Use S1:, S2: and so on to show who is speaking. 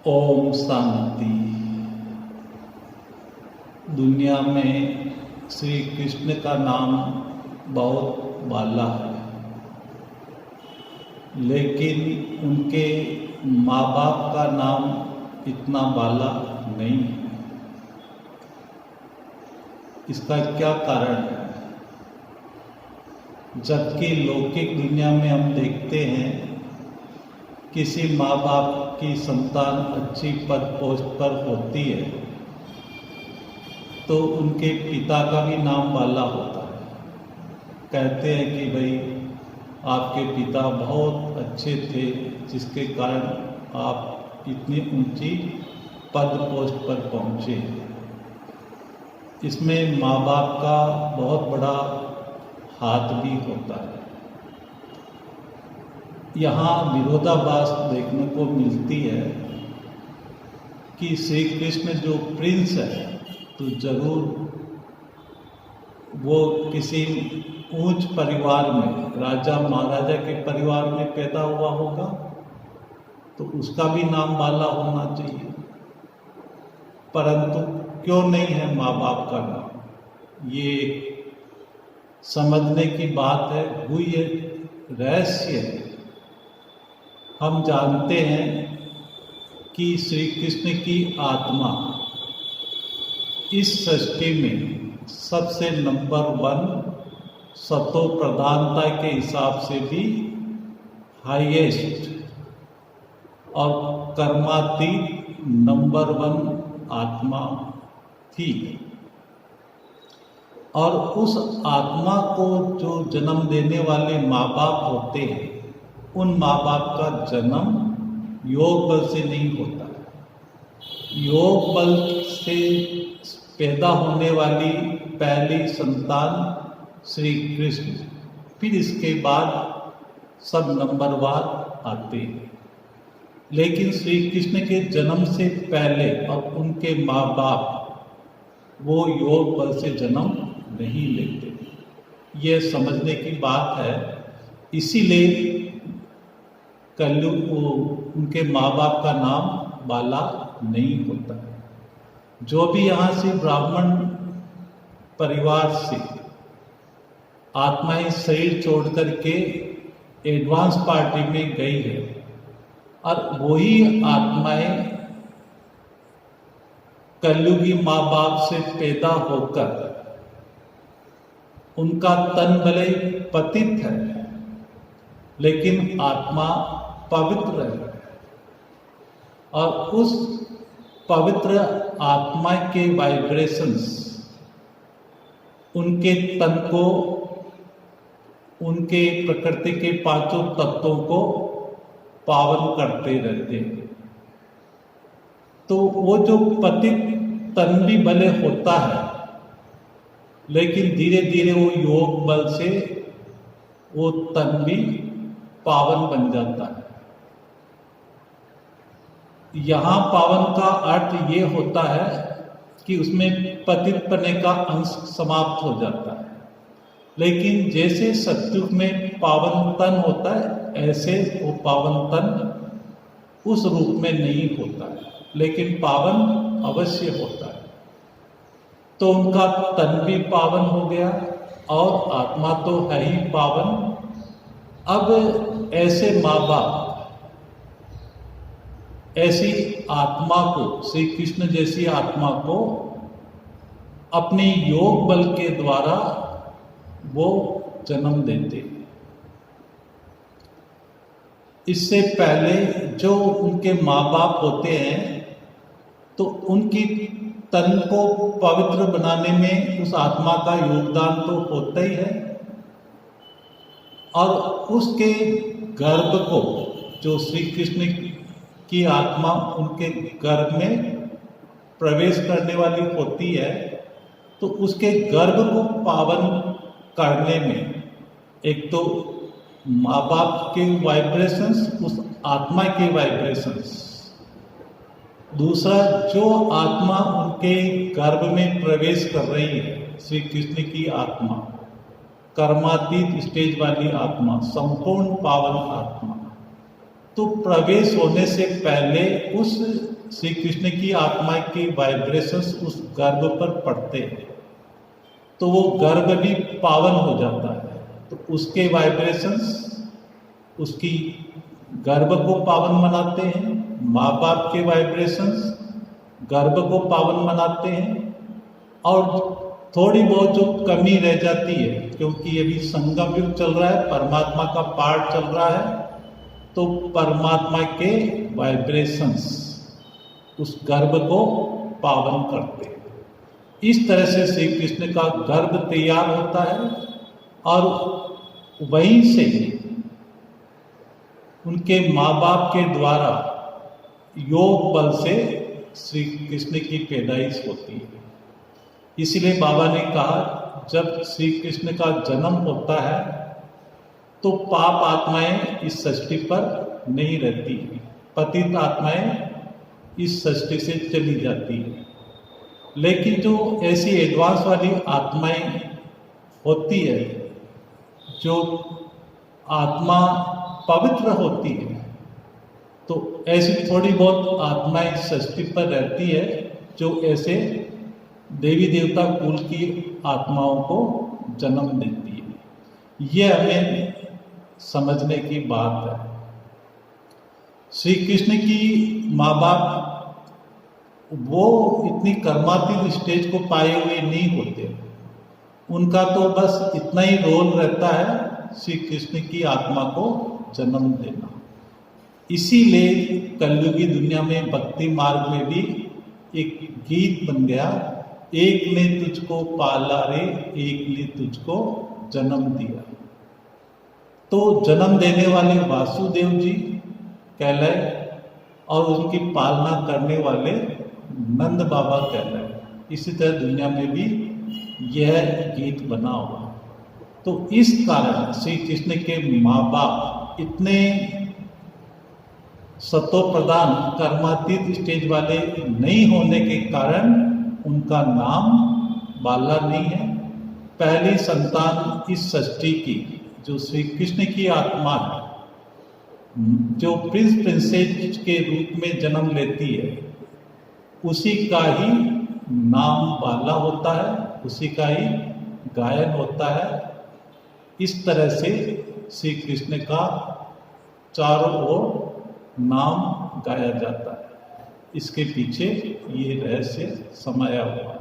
S1: ओम शांति। दुनिया में श्री कृष्ण का नाम बहुत बाला है, लेकिन उनके माँ बाप का नाम इतना बाला नहीं है। इसका क्या कारण है? जबकि लौकिक दुनिया में हम देखते हैं किसी माँ बाप की संतान अच्छी पद पोस्ट पर होती है तो उनके पिता का भी नाम बाला होता है। कहते हैं कि भाई आपके पिता बहुत अच्छे थे, जिसके कारण आप इतनी ऊंची पद पोस्ट पर पहुंचे। इसमें माँ बाप का बहुत बड़ा हाथ भी होता है। यहाँ विरोधाभास देखने को मिलती है कि श्री कृष्ण जो प्रिंस है तो जरूर वो किसी ऊंच परिवार में, राजा महाराजा के परिवार में पैदा हुआ होगा, तो उसका भी नाम बाला होना चाहिए। परंतु क्यों नहीं है माँ बाप का नाम? ये समझने की बात है, गुह्य रहस्य है। हम जानते हैं कि श्री कृष्ण की आत्मा इस सृष्टि में सबसे नंबर 1 सतो प्रधानता के हिसाब से भी हाईएस्ट और कर्मातीत नंबर 1 आत्मा थी। और उस आत्मा को जो जन्म देने वाले माँ बाप होते हैं, उन माँ बाप का जन्म योग बल से नहीं होता है। योग बल से पैदा होने वाली पहली संतान श्री कृष्ण, फिर इसके बाद सब नंबरवार आते हैं। लेकिन श्री कृष्ण के जन्म से पहले और उनके माँ बाप वो योग बल से जन्म नहीं लेते। ये समझने की बात है। इसीलिए कलयुग उनके माँ बाप का नाम बाला नहीं होता है। जो भी यहाँ से ब्राह्मण परिवार से आत्माएं शरीर छोड़ करके एडवांस पार्टी में गई है, और वही आत्माएं कलयुगी माँ बाप से पैदा होकर, उनका तन भले पतित है लेकिन आत्मा पवित्र है, और उस पवित्र आत्मा के वाइब्रेशंस उनके तन को, उनके प्रकृति के 5 तत्वों को पावन करते रहते हैं। तो वो जो पतित तन भी भले होता है, लेकिन धीरे धीरे वो योग बल से वो तन भी पावन बन जाता है। यहाँ पावन का अर्थ ये होता है कि उसमें पतित पने का अंश समाप्त हो जाता है। लेकिन जैसे सतयुग में पावन तन होता है, ऐसे वो पावन तन उस रूप में नहीं होता है, लेकिन पावन अवश्य होता है। तो उनका तन भी पावन हो गया और आत्मा तो है ही पावन। अब ऐसे माँ बाप ऐसी आत्मा को, श्री कृष्ण जैसी आत्मा को अपने योग बल के द्वारा वो जन्म देते। इससे पहले जो उनके माँ बाप होते हैं तो उनकी तन को पवित्र बनाने में उस आत्मा का योगदान तो होता ही है, और उसके गर्भ को, जो श्री कृष्ण की आत्मा उनके गर्भ में प्रवेश करने वाली होती है, तो उसके गर्भ को पावन करने में एक तो माँ बाप के वाइब्रेशंस, उस आत्मा के वाइब्रेशंस, दूसरा जो आत्मा उनके गर्भ में प्रवेश कर रही है, श्री कृष्ण की आत्मा, कर्मातीत स्टेज वाली आत्मा, संपूर्ण पावन आत्मा, तो प्रवेश होने से पहले उस श्री कृष्ण की आत्मा के वाइब्रेशंस उस गर्भ पर पड़ते हैं, तो वो गर्भ भी पावन हो जाता है। तो उसके वाइब्रेशंस उसकी गर्भ को पावन बनाते हैं, माँ बाप के वाइब्रेशंस गर्भ को पावन बनाते हैं। और थोड़ी बहुत जो कमी रह जाती है, क्योंकि अभी संगम युग चल रहा है, परमात्मा का पार्ट चल रहा है, तो परमात्मा के वाइब्रेशंस उस गर्भ को पावन करते हैं। इस तरह से श्री कृष्ण का गर्भ तैयार होता है और वहीं से उनके माँ बाप के द्वारा योग बल से श्री कृष्ण की पैदाइश होती है। इसलिए बाबा ने कहा, जब श्री कृष्ण का जन्म होता है तो पाप आत्माएं इस सृष्टि पर नहीं रहती, पतित आत्माएं इस सृष्टि से चली जाती है। लेकिन जो ऐसी एडवांस वाली आत्माएं होती है, जो आत्मा पवित्र होती है, तो ऐसी थोड़ी बहुत आत्माएं सृष्टि पर रहती है जो ऐसे देवी देवता कुल की आत्माओं को जन्म देती है। ये हमें समझने की बात है। श्री कृष्ण की माँ बाप वो इतनी कर्मातीत स्टेज को पाए हुए नहीं होते, उनका तो बस इतना ही रोल रहता है श्री कृष्ण की आत्मा को जन्म देना। इसीलिए कलयुगी दुनिया में भक्ति मार्ग में भी एक गीत बन गया, एक ने तुझको पाला रे, एक ने तुझको जन्म दिया। तो जन्म देने वाले वासुदेव जी कहलाए और उनकी पालना करने वाले नंद बाबा कहलाए। इसी तरह दुनिया में भी यह गीत बना हुआ है। तो इस कारण श्री कृष्ण के माँ बाप इतने सतो प्रदान कर्मातीत स्टेज वाले नहीं होने के कारण उनका नाम बाला नहीं है। पहली संतान इस सृष्टि की जो श्री कृष्ण की आत्मा है, जो प्रिंस प्रिंसेस के रूप में जन्म लेती है, उसी का ही नाम बाला होता है, उसी का ही गायन होता है। इस तरह से श्री कृष्ण का चारों ओर नाम गाया जाता है। इसके पीछे ये रहस्य समाया हुआ है।